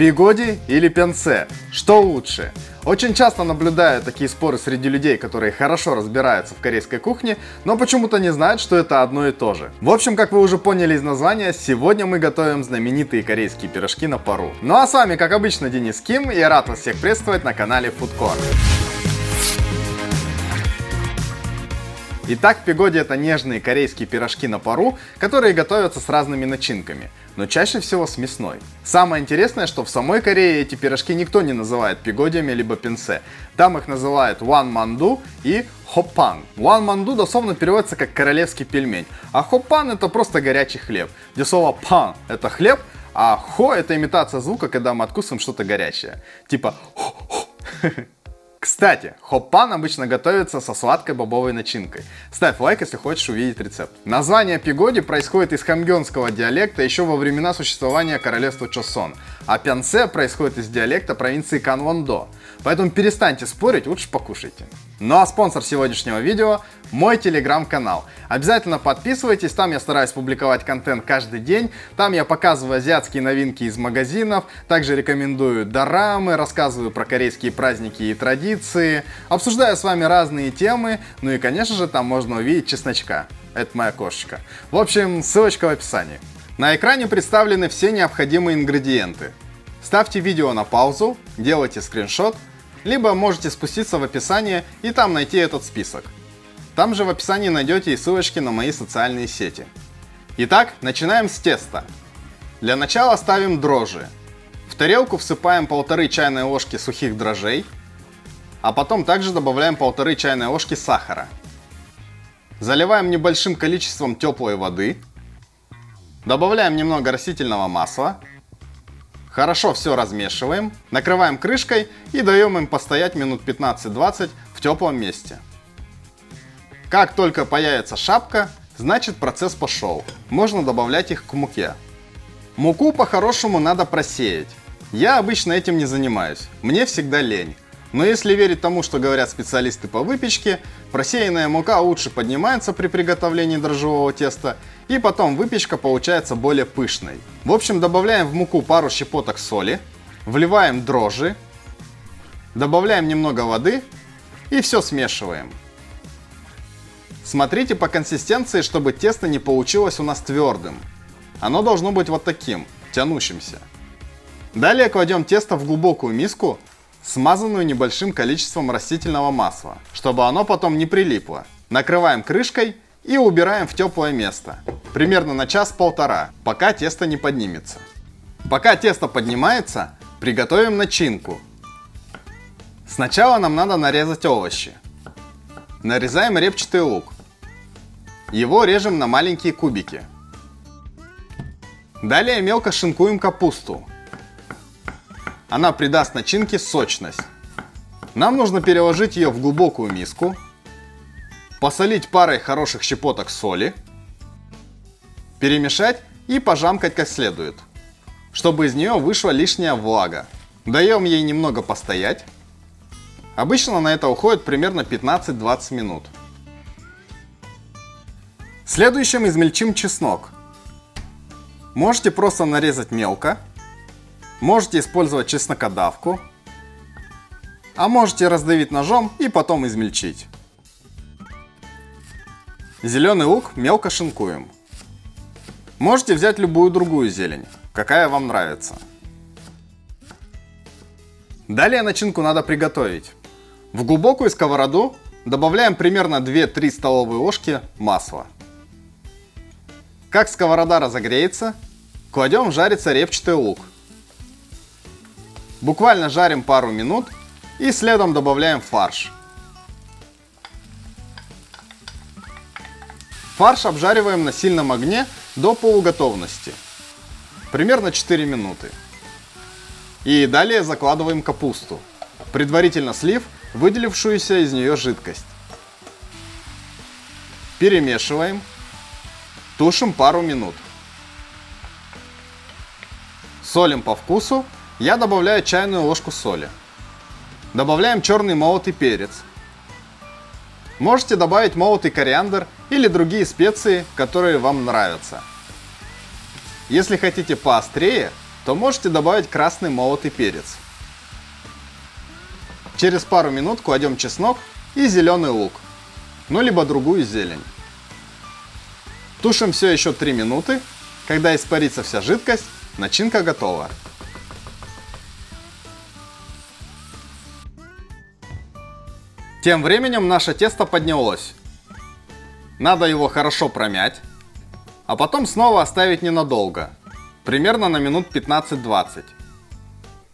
Пигоди или пенсе? Что лучше? Очень часто наблюдаю такие споры среди людей, которые хорошо разбираются в корейской кухне, но почему-то не знают, что это одно и то же. В общем, как вы уже поняли из названия, сегодня мы готовим знаменитые корейские пирожки на пару. Ну а с вами, как обычно, Денис Ким, и я рад вас всех приветствовать на канале Foodcore. Итак, пигоди — это нежные корейские пирожки на пару, которые готовятся с разными начинками, но чаще всего с мясной. Самое интересное, что в самой Корее эти пирожки никто не называет пигодиями либо пенсе. Там их называют ванманду и хоппан. Ванманду дословно переводится как королевский пельмень, а хоппан — это просто горячий хлеб, где слово пан — это хлеб, а хо — это имитация звука, когда мы откусываем что-то горячее. Типа хо-хо. Кстати, хоппан обычно готовится со сладкой бобовой начинкой. Ставь лайк, если хочешь увидеть рецепт. Название пигоди происходит из хамгёнского диалекта еще во времена существования королевства Чосон, а пенсе происходит из диалекта провинции Канвондо. Поэтому перестаньте спорить, лучше покушайте. Ну а спонсор сегодняшнего видео — мой телеграм-канал. Обязательно подписывайтесь, там я стараюсь публиковать контент каждый день. Там я показываю азиатские новинки из магазинов, также рекомендую дорамы, рассказываю про корейские праздники и традиции, обсуждаю с вами разные темы, ну и конечно же там можно увидеть чесночка. Это моя кошечка. В общем, ссылочка в описании. На экране представлены все необходимые ингредиенты. Ставьте видео на паузу, делайте скриншот, либо можете спуститься в описание и там найти этот список. Там же в описании найдете и ссылочки на мои социальные сети. Итак, начинаем с теста. Для начала ставим дрожжи. В тарелку всыпаем 1,5 чайной ложки сухих дрожжей, а потом также добавляем 1,5 чайной ложки сахара. Заливаем небольшим количеством теплой воды. Добавляем немного растительного масла. Хорошо все размешиваем, накрываем крышкой и даем им постоять минут 15-20 в теплом месте. Как только появится шапка, значит процесс пошел. Можно добавлять их к муке. Муку по-хорошему надо просеять. Я обычно этим не занимаюсь, мне всегда лень. Но если верить тому, что говорят специалисты по выпечке, просеянная мука лучше поднимается при приготовлении дрожжевого теста, и потом выпечка получается более пышной. В общем, добавляем в муку пару щепоток соли, вливаем дрожжи, добавляем немного воды и все смешиваем. Смотрите по консистенции, чтобы тесто не получилось у нас твердым. Оно должно быть вот таким, тянущимся. Далее кладем тесто в глубокую миску, смазанную небольшим количеством растительного масла, чтобы оно потом не прилипло. Накрываем крышкой и убираем в теплое место, примерно на час-полтора, пока тесто не поднимется. Пока тесто поднимается, приготовим начинку. Сначала нам надо нарезать овощи. Нарезаем репчатый лук. Его режем на маленькие кубики. Далее мелко шинкуем капусту. Она придаст начинке сочность. Нам нужно переложить ее в глубокую миску, посолить парой хороших щепоток соли, перемешать и пожамкать как следует, чтобы из нее вышла лишняя влага. Даем ей немного постоять. Обычно на это уходит примерно 15-20 минут. Следующим измельчим чеснок. Можете просто нарезать мелко, можете использовать чеснокодавку, а можете раздавить ножом и потом измельчить. Зеленый лук мелко шинкуем. Можете взять любую другую зелень, какая вам нравится. Далее начинку надо приготовить. В глубокую сковороду добавляем примерно 2-3 столовые ложки масла. Как сковорода разогреется, кладем жариться репчатый лук. Буквально жарим пару минут и следом добавляем фарш. Фарш обжариваем на сильном огне до полуготовности, примерно 4 минуты. И далее закладываем капусту, предварительно слив выделившуюся из нее жидкость. Перемешиваем, тушим пару минут. Солим по вкусу, я добавляю чайную ложку соли. Добавляем черный молотый перец. Можете добавить молотый кориандр или другие специи, которые вам нравятся. Если хотите поострее, то можете добавить красный молотый перец. Через пару минут кладем чеснок и зеленый лук, ну либо другую зелень. Тушим все еще 3 минуты. Когда испарится вся жидкость, начинка готова. Тем временем наше тесто поднялось. Надо его хорошо промять, а потом снова оставить ненадолго, примерно на минут 15-20,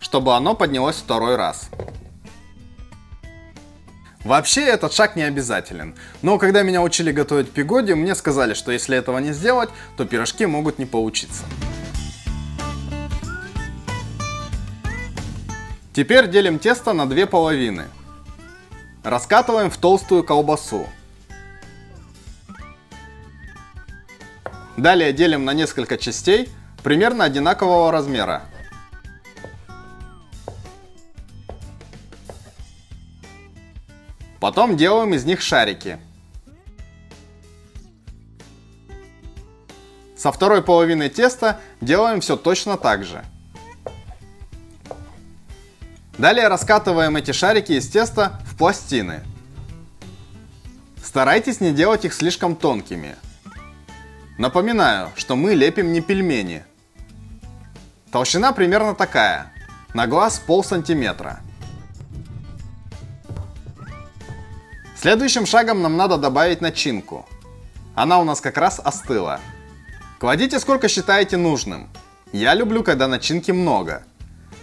чтобы оно поднялось второй раз. Вообще этот шаг не обязателен, но когда меня учили готовить пигоди, мне сказали, что если этого не сделать, то пирожки могут не получиться. Теперь делим тесто на 2 половины. Раскатываем в толстую колбасу. Далее делим на несколько частей, примерно одинакового размера. Потом делаем из них шарики. Со второй половины теста делаем все точно так же. Далее раскатываем эти шарики из теста в пластины. Старайтесь не делать их слишком тонкими. Напоминаю, что мы лепим не пельмени. Толщина примерно такая, на глаз полсантиметра. Следующим шагом нам надо добавить начинку. Она у нас как раз остыла. Кладите сколько считаете нужным. Я люблю, когда начинки много.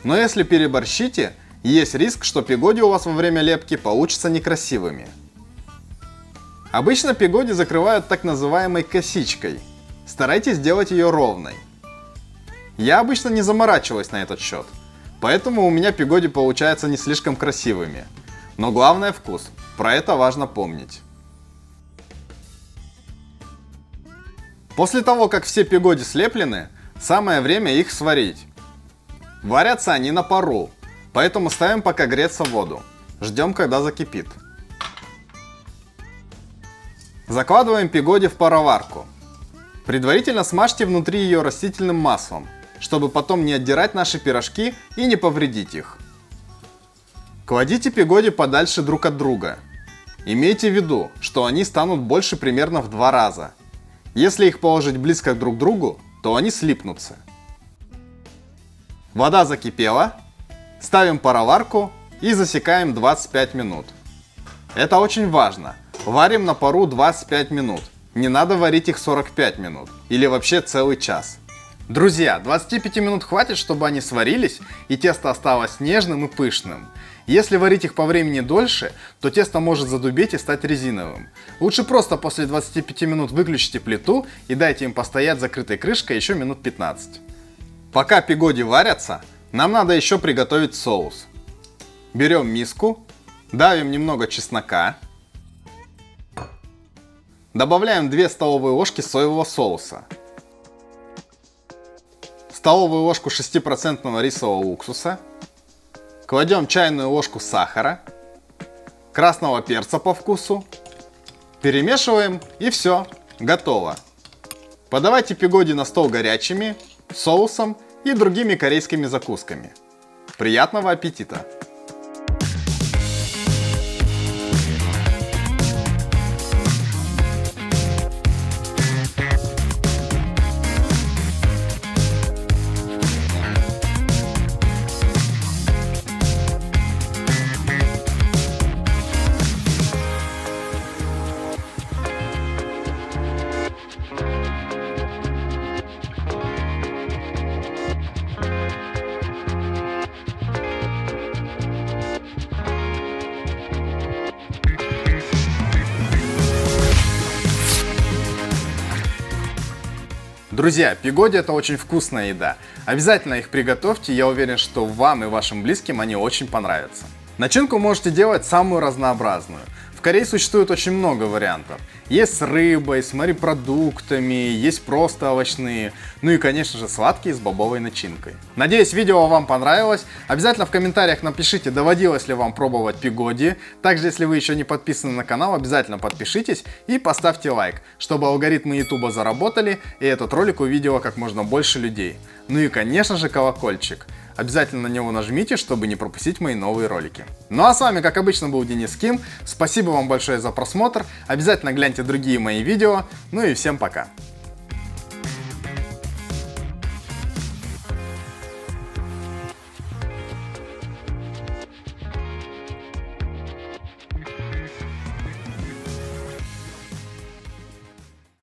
Но если переборщите, есть риск, что пигоди у вас во время лепки получатся некрасивыми. Обычно пигоди закрывают так называемой косичкой. Старайтесь делать ее ровной. Я обычно не заморачиваюсь на этот счет, поэтому у меня пигоди получаются не слишком красивыми. Но главное вкус, про это важно помнить. После того, как все пигоди слеплены, самое время их сварить. Варятся они на пару, поэтому ставим пока греться воду. Ждем, когда закипит. Закладываем пигоди в пароварку. Предварительно смажьте внутри ее растительным маслом, чтобы потом не отдирать наши пирожки и не повредить их. Кладите пигоди подальше друг от друга. Имейте в виду, что они станут больше примерно в 2 раза. Если их положить близко друг к другу, то они слипнутся. Вода закипела. Ставим пароварку и засекаем 25 минут. Это очень важно. Варим на пару 25 минут. Не надо варить их 45 минут. Или вообще целый час. Друзья, 25 минут хватит, чтобы они сварились и тесто осталось нежным и пышным. Если варить их по времени дольше, то тесто может задубеть и стать резиновым. Лучше просто после 25 минут выключите плиту и дайте им постоять с закрытой крышкой еще минут 15. Пока пигоди варятся, нам надо еще приготовить соус. Берем миску, давим немного чеснока, добавляем 2 столовые ложки соевого соуса, столовую ложку 6% рисового уксуса, кладем чайную ложку сахара, красного перца по вкусу, перемешиваем и все, готово. Подавайте пигоди на стол горячими, соусом и другими корейскими закусками. Приятного аппетита! Друзья, пигоди — это очень вкусная еда. Обязательно их приготовьте, я уверен, что вам и вашим близким они очень понравятся. Начинку можете делать самую разнообразную. В Корее существует очень много вариантов. Есть с рыбой, с морепродуктами, есть просто овощные, ну и, конечно же, сладкие с бобовой начинкой. Надеюсь, видео вам понравилось. Обязательно в комментариях напишите, доводилось ли вам пробовать пигоди. Также, если вы еще не подписаны на канал, обязательно подпишитесь и поставьте лайк, чтобы алгоритмы YouTube заработали и этот ролик увидело как можно больше людей. Ну и, конечно же, колокольчик. Обязательно на него нажмите, чтобы не пропустить мои новые ролики. Ну а с вами, как обычно, был Денис Ким. Спасибо вам большое за просмотр. Обязательно гляньте другие мои видео. Ну и всем пока.